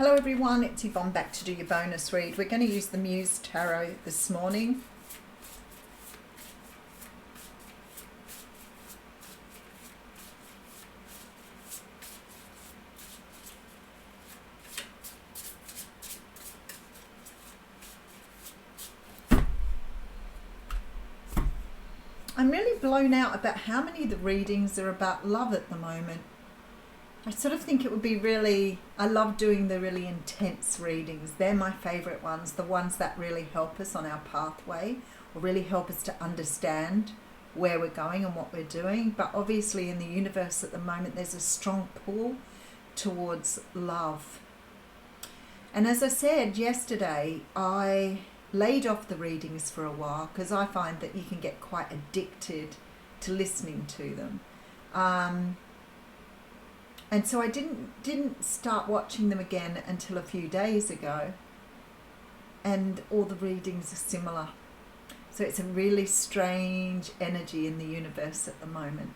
Hello everyone, it's Yvonne back to do your bonus read. We're going to use the Muse Tarot this morning. I'm really blown out about how many of the readings are about love at the moment. I sort of think it would be I love doing the really intense readings. They're my favourite ones, the ones that really help us on our pathway or really help us to understand where we're going and what we're doing. But obviously in the universe at the moment, there's a strong pull towards love. And as I said yesterday, I laid off the readings for a while because I find that you can get quite addicted to listening to them. And so I didn't start watching them again until a few days ago. And all the readings are similar. So it's a really strange energy in the universe at the moment.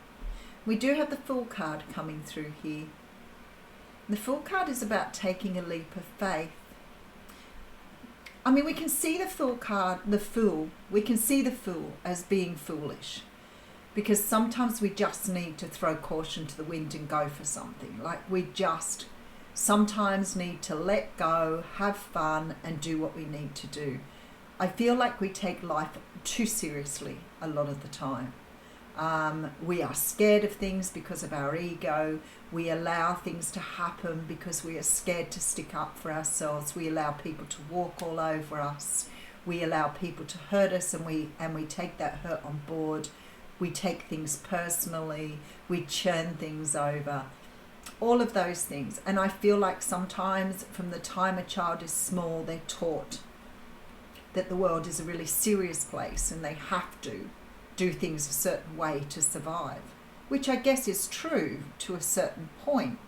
We do have the Fool card coming through here. The Fool card is about taking a leap of faith. I mean, we can see the Fool card, the Fool. We can see the Fool as being foolish. Because sometimes we just need to throw caution to the wind and go for something. Like we just sometimes need to let go, have fun, and do what we need to do. I feel like we take life too seriously a lot of the time. We are scared of things because of our ego. We allow things to happen because we are scared to stick up for ourselves. We allow people to walk all over us. We allow people to hurt us, and we take that hurt on board. We take things personally, we churn things over, all of those things. And I feel like sometimes from the time a child is small, they're taught that the world is a really serious place and they have to do things a certain way to survive, which I guess is true to a certain point.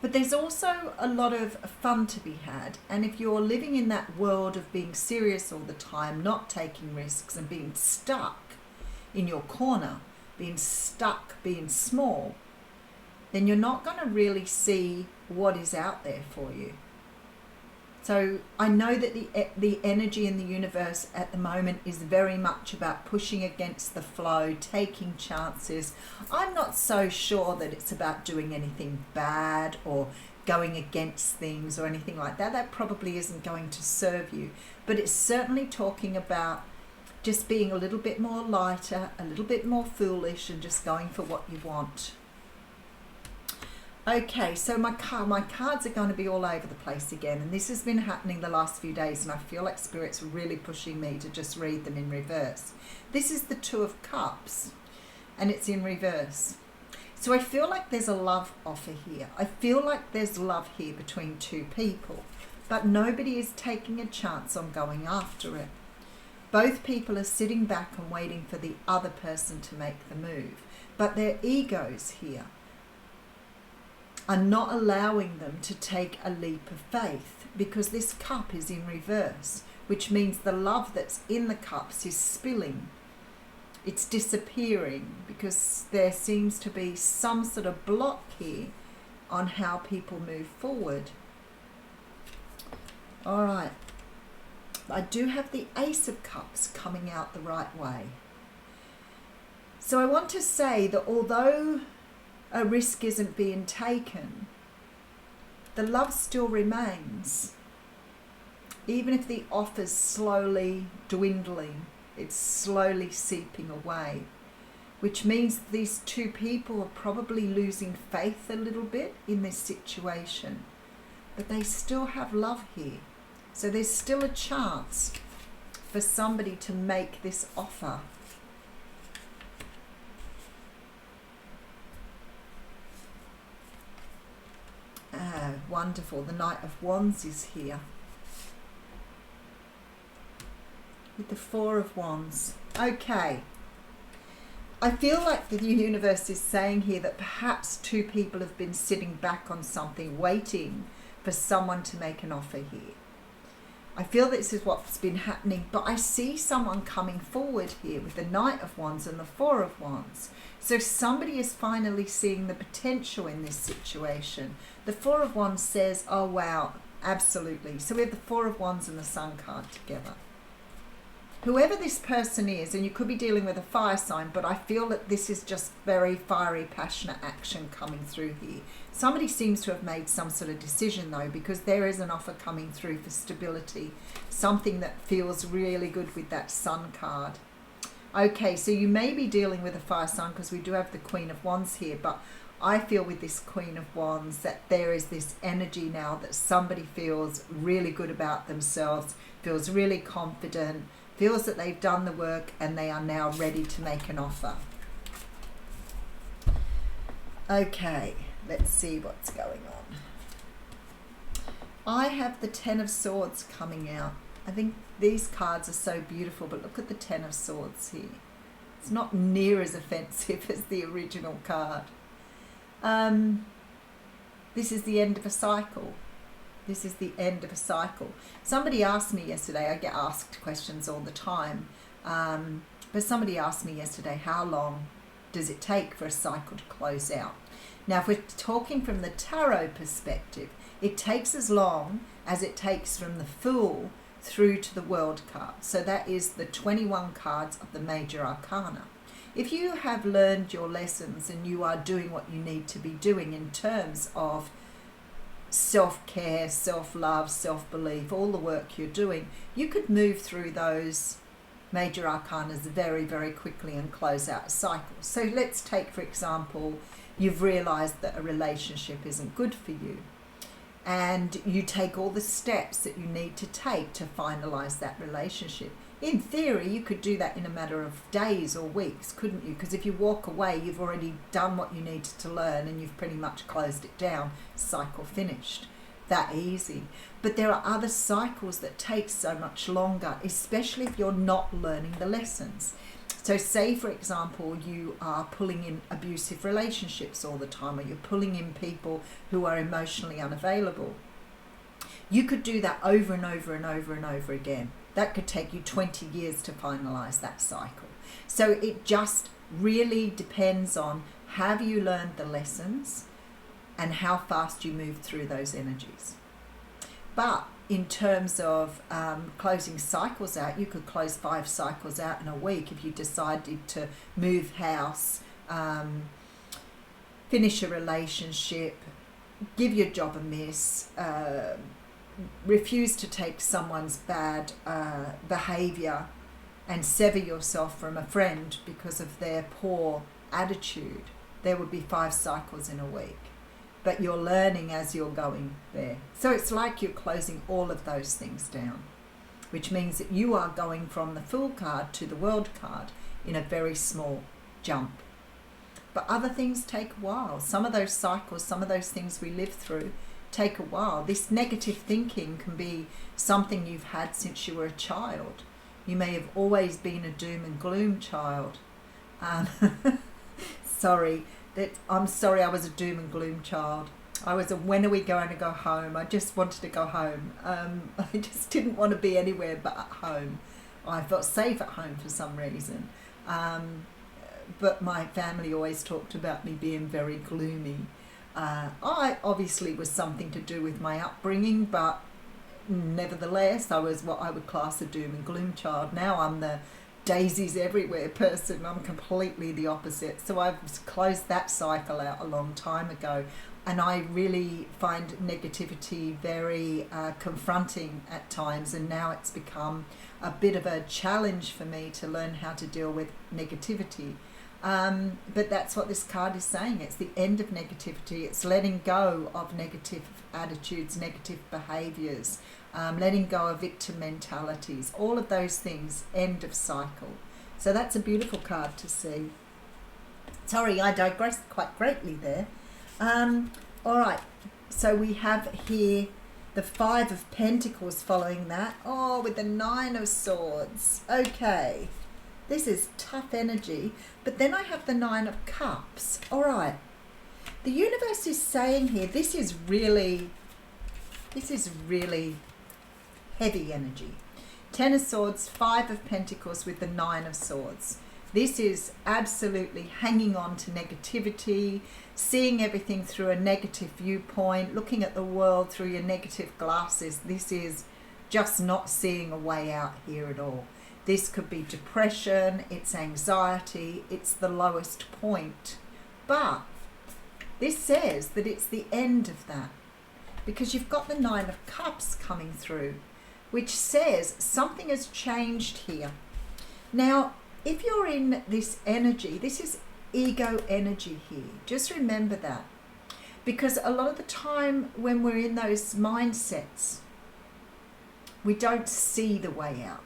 But there's also a lot of fun to be had. And if you're living in that world of being serious all the time, not taking risks and being stuck in your corner, being stuck, being small, then you're not going to really see what is out there for you. So I know that the energy in the universe at the moment is very much about pushing against the flow, taking chances. I'm not so sure that it's about doing anything bad or going against things or anything like that. That probably isn't going to serve you. But it's certainly talking about just being a little bit more lighter, a little bit more foolish, and just going for what you want. Okay, so my cards are going to be all over the place again, and this has been happening the last few days, and I feel like Spirit's really pushing me to just read them in reverse. This is the Two of Cups, and it's in reverse. So I feel like there's a love offer here. I feel like there's love here between two people, but nobody is taking a chance on going after it. Both people are sitting back and waiting for the other person to make the move, but their egos here are not allowing them to take a leap of faith, because this cup is in reverse, which means the love that's in the cups is spilling. It's disappearing because there seems to be some sort of block here on how people move forward. All right. I do have the Ace of Cups coming out the right way. So I want to say that although a risk isn't being taken, the love still remains. Even if the offer's slowly dwindling, it's slowly seeping away, which means these two people are probably losing faith a little bit in this situation, but they still have love here. So there's still a chance for somebody to make this offer. Wonderful. The Knight of Wands is here with the Four of Wands. Okay. I feel like the universe is saying here that perhaps two people have been sitting back on something, waiting for someone to make an offer here. I feel this is what's been happening, but I see someone coming forward here with the Knight of Wands and the Four of Wands. So somebody is finally seeing the potential in this situation. The Four of Wands says, oh wow, absolutely. So we have the Four of Wands and the Sun card together. Whoever this person is, and you could be dealing with a fire sign, but I feel that this is just very fiery, passionate action coming through here. Somebody seems to have made some sort of decision though, because there is an offer coming through for stability. Something that feels really good with that Sun card. Okay, so you may be dealing with a fire sign because we do have the Queen of Wands here, but I feel with this Queen of Wands that there is this energy now that somebody feels really good about themselves, feels really confident, feels that they've done the work and they are now ready to make an offer. Okay, let's see what's going on. I have the Ten of Swords coming out. I think these cards are so beautiful, but look at the Ten of Swords here. It's not near as offensive as the original card. This is the end of a cycle. This is the end of a cycle. Somebody asked me yesterday, I get asked questions all the time, but somebody asked me yesterday, how long does it take for a cycle to close out? Now, if we're talking from the tarot perspective, it takes as long as it takes from the Fool through to the World card. So that is the 21 cards of the Major Arcana. If you have learned your lessons and you are doing what you need to be doing in terms of self-care, self-love, self-belief, all the work you're doing, you could move through those Major Arcanas very, very quickly and close out a cycle. So let's take, for example, you've realized that a relationship isn't good for you, and you take all the steps that you need to take to finalize that relationship. In theory, you could do that in a matter of days or weeks, couldn't you? Because if you walk away, you've already done what you needed to learn and you've pretty much closed it down. Cycle finished. That easy. But there are other cycles that take so much longer, especially if you're not learning the lessons. So say, for example, you are pulling in abusive relationships all the time, or you're pulling in people who are emotionally unavailable. You could do that over and over and over and over again. That could take you 20 years to finalize that cycle. So it just really depends on, have you learned the lessons and how fast you move through those energies. But in terms of closing cycles out, you could close 5 cycles out in a week if you decided to move house, finish a relationship, give your job a miss, refuse to take someone's bad behavior and sever yourself from a friend because of their poor attitude. There would be 5 cycles in a week. But you're learning as you're going there. So it's like you're closing all of those things down, which means that you are going from the Fool card to the World card in a very small jump. But other things take a while. Some of those cycles, some of those things we live through take a while. This negative thinking can be something you've had since you were a child. You may have always been a doom and gloom child. I'm sorry I was a doom and gloom child. I was a, when are we going to go home? I just wanted to go home. I just didn't want to be anywhere but at home. I felt safe at home for some reason. But my family always talked about me being very gloomy. I obviously was something to do with my upbringing, but nevertheless, I was what I would class a doom and gloom child. Now I'm the daisies everywhere person. I'm completely the opposite. So I've closed that cycle out a long time ago, and I really find negativity very confronting at times, and now it's become a bit of a challenge for me to learn how to deal with negativity. But that's what this card is saying. It's the end of negativity. It's letting go of negative attitudes, negative behaviours, letting go of victim mentalities, all of those things, end of cycle. So that's a beautiful card to see. Sorry, I digressed quite greatly there. All right, so we have here the 5 of Pentacles following that. Oh, with the 9 of Swords. Okay, this is tough energy. But then I have the 9 of Cups. All right, the universe is saying here, this is really heavy energy. 10 of Swords, 5 of Pentacles with the 9 of Swords. This is absolutely hanging on to negativity, seeing everything through a negative viewpoint, looking at the world through your negative glasses. This is just not seeing a way out here at all. This could be depression, it's anxiety, it's the lowest point. But this says that it's the end of that, because you've got the 9 of Cups coming through, which says something has changed here. Now, if you're in this energy, this is ego energy here. Just remember that. Because a lot of the time when we're in those mindsets, we don't see the way out.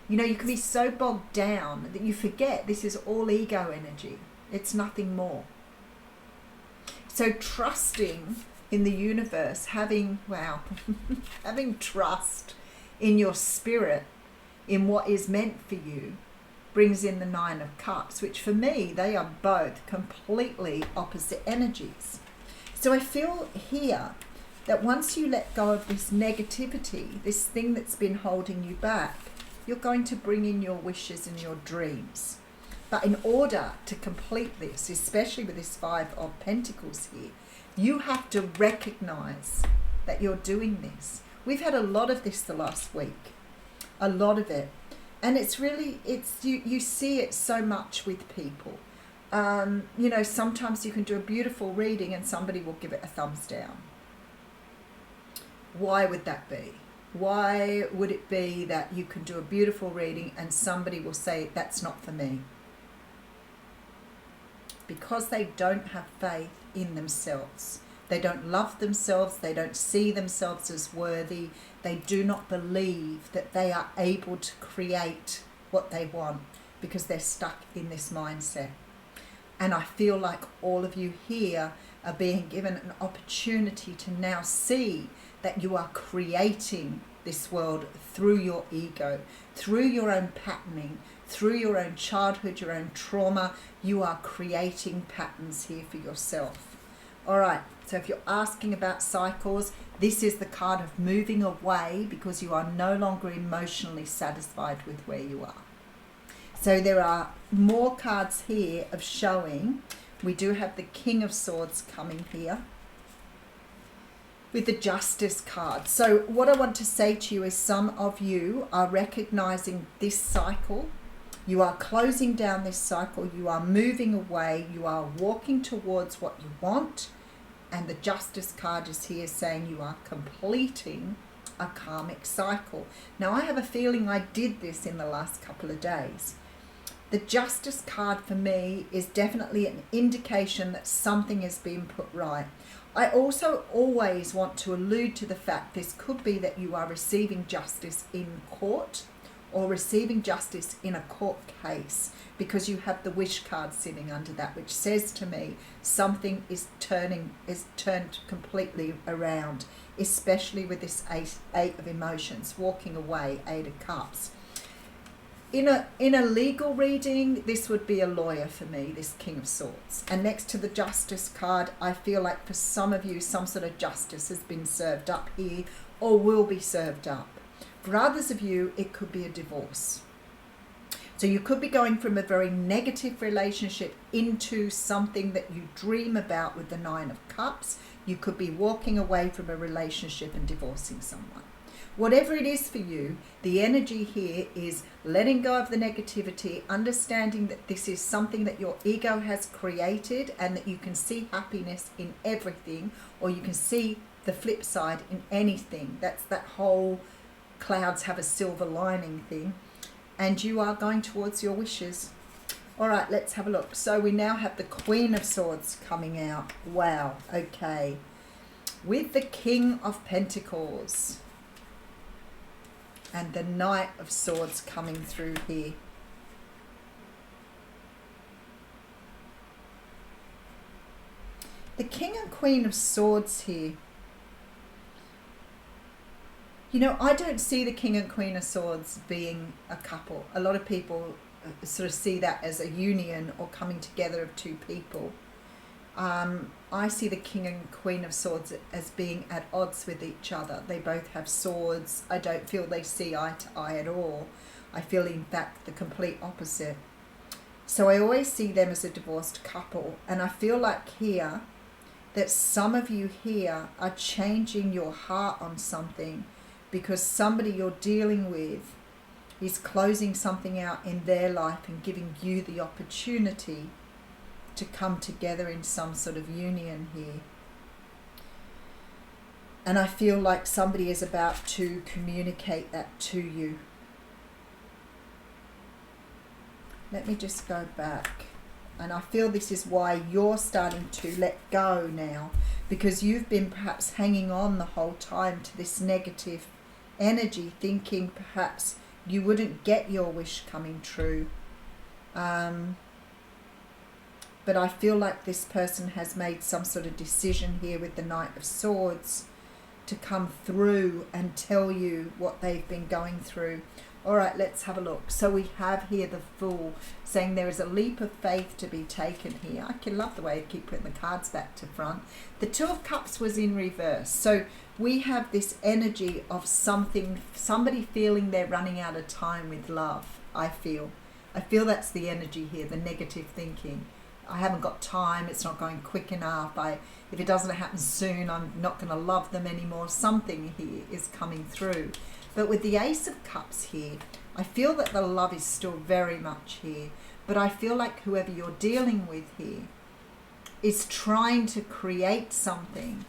You know, you can be so bogged down that you forget this is all ego energy. It's nothing more. So trusting in the universe, having trust in your spirit, in what is meant for you, brings in the 9 of Cups, which for me, they are both completely opposite energies. So I feel here that once you let go of this negativity, this thing that's been holding you back, you're going to bring in your wishes and your dreams. But in order to complete this, especially with this 5 of Pentacles here, you have to recognize that you're doing this. We've had a lot of this the last week, a lot of it. And it's really, you see it so much with people. You know, sometimes you can do a beautiful reading and somebody will give it a thumbs down. Why would that be? Why would it be that you can do a beautiful reading and somebody will say, that's not for me? Because they don't have faith in themselves. They don't love themselves. They don't see themselves as worthy. They do not believe that they are able to create what they want because they're stuck in this mindset. And I feel like all of you here are being given an opportunity to now see that you are creating this world through your ego, through your own patterning, through your own childhood, your own trauma. You are creating patterns here for yourself. All right, so if you're asking about cycles, this is the card of moving away because you are no longer emotionally satisfied with where you are. So there are more cards here of showing. We do have the King of Swords coming here with the Justice card. So what I want to say to you is some of you are recognizing this cycle. You are closing down this cycle. You are moving away. You are walking towards what you want. And the Justice card is here saying you are completing a karmic cycle. Now, I have a feeling I did this in the last couple of days. The Justice card for me is definitely an indication that something has been put right. I also always want to allude to the fact this could be that you are receiving justice in court or receiving justice in a court case, because you have the Wish card sitting under that, which says to me something is turned completely around, especially with this eight of emotions, walking away, 8 of Cups. In a legal reading, this would be a lawyer for me, this King of Swords. And next to the Justice card, I feel like for some of you, some sort of justice has been served up here or will be served up. For others of you, it could be a divorce. So you could be going from a very negative relationship into something that you dream about with the 9 of Cups. You could be walking away from a relationship and divorcing someone. Whatever it is for you, the energy here is letting go of the negativity, understanding that this is something that your ego has created and that you can see happiness in everything, or you can see the flip side in anything. That's that whole clouds have a silver lining thing. And you are going towards your wishes. All right, let's have a look. So we now have the Queen of Swords coming out. Wow, okay. With the King of Pentacles. And the Knight of Swords coming through here. The King and Queen of Swords here. You know, I don't see the King and Queen of Swords being a couple. A lot of people sort of see that as a union or coming together of two people. I see the King and Queen of Swords as being at odds with each other. They both have swords. I don't feel they see eye to eye at all. I feel, in fact, the complete opposite. So I always see them as a divorced couple. And I feel like here that some of you here are changing your heart on something because somebody you're dealing with is closing something out in their life and giving you the opportunity to come together in some sort of union here. And I feel like somebody is about to communicate that to you. Let me just go back. And I feel this is why you're starting to let go now, because you've been perhaps hanging on the whole time to this negative energy, thinking perhaps you wouldn't get your wish coming true. But I feel like this person has made some sort of decision here with the Knight of Swords to come through and tell you what they've been going through. All right, let's have a look. So we have here the Fool saying there is a leap of faith to be taken here. I can love the way I keep putting the cards back to front. The Two of Cups was in reverse. So we have this energy of somebody feeling they're running out of time with love, I feel. I feel that's the energy here, the negative thinking. I haven't got time, it's not going quick enough. If it doesn't happen soon, I'm not going to love them anymore. Something here is coming through. But with the Ace of Cups here, I feel that the love is still very much here. But I feel like whoever you're dealing with here is trying to create something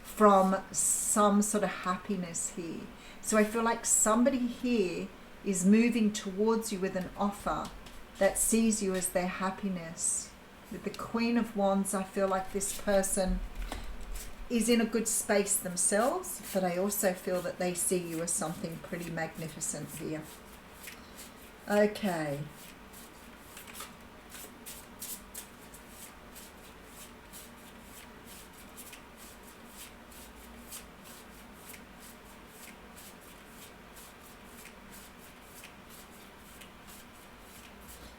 from some sort of happiness here. So I feel like somebody here is moving towards you with an offer that sees you as their happiness. With the Queen of Wands, I feel like this person is in a good space themselves, but I also feel that they see you as something pretty magnificent here. Okay.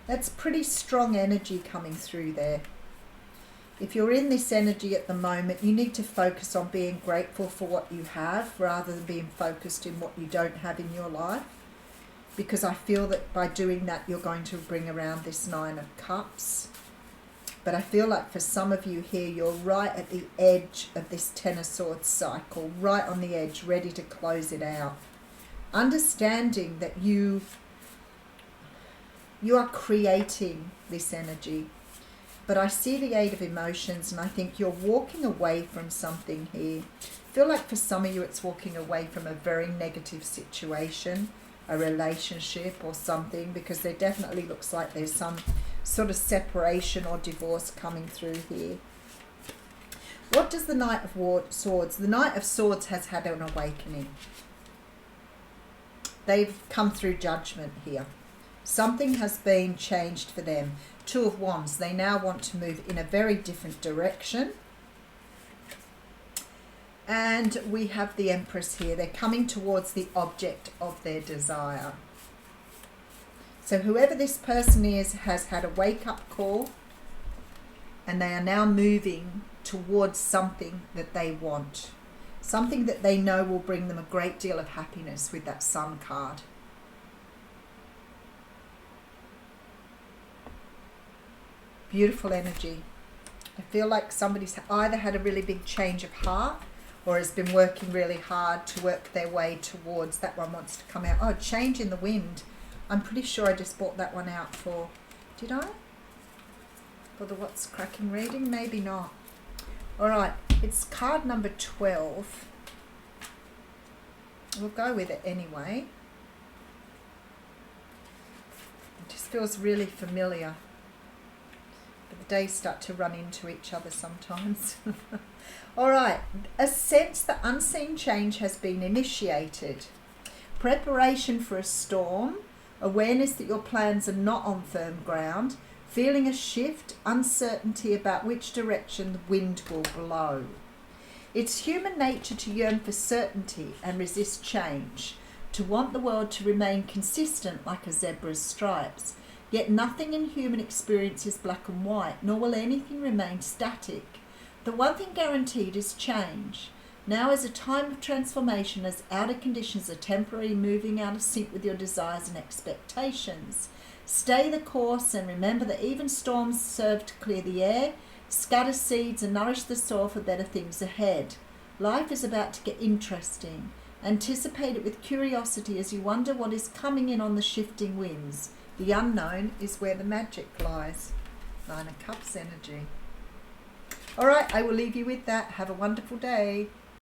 That's pretty strong energy coming through there. If you're in this energy at the moment, you need to focus on being grateful for what you have rather than being focused in what you don't have in your life. Because I feel that by doing that, you're going to bring around this Nine of Cups. But I feel like for some of you here, you're right at the edge of this Ten of Swords cycle, right on the edge, ready to close it out. Understanding that you are creating this energy. But I see the Eight of Emotions and I think you're walking away from something here. I feel like for some of you it's walking away from a very negative situation, a relationship or something, because there definitely looks like there's some sort of separation or divorce coming through here. What does the Knight of Swords? The Knight of Swords has had an awakening. They've come through judgment here. Something has been changed for them. Two of Wands, they now want to move in a very different direction. And we have the Empress here. They're coming towards the object of their desire. So whoever this person is has had a wake-up call and they are now moving towards something that they want. Something that they know will bring them a great deal of happiness with that Sun card. Beautiful energy. I feel like somebody's either had a really big change of heart or has been working really hard to work their way towards. That one wants to come out. Oh, change in the wind. I'm pretty sure I just bought that one out for, did I? For the What's Cracking reading? Maybe not. All right, it's card number 12. We'll go with it anyway. It just feels really familiar. The days start to run into each other sometimes. All right, a sense that unseen change has been initiated. Preparation for a storm, awareness that your plans are not on firm ground, feeling a shift, uncertainty about which direction the wind will blow. It's human nature to yearn for certainty and resist change, to want the world to remain consistent like a zebra's stripes. Yet nothing in human experience is black and white, nor will anything remain static. The one thing guaranteed is change. Now is a time of transformation as outer conditions are temporarily moving out of sync with your desires and expectations. Stay the course and remember that even storms serve to clear the air, scatter seeds and nourish the soil for better things ahead. Life is about to get interesting. Anticipate it with curiosity as you wonder what is coming in on the shifting winds. The unknown is where the magic lies. Nine of Cups energy. All right, I will leave you with that. Have a wonderful day.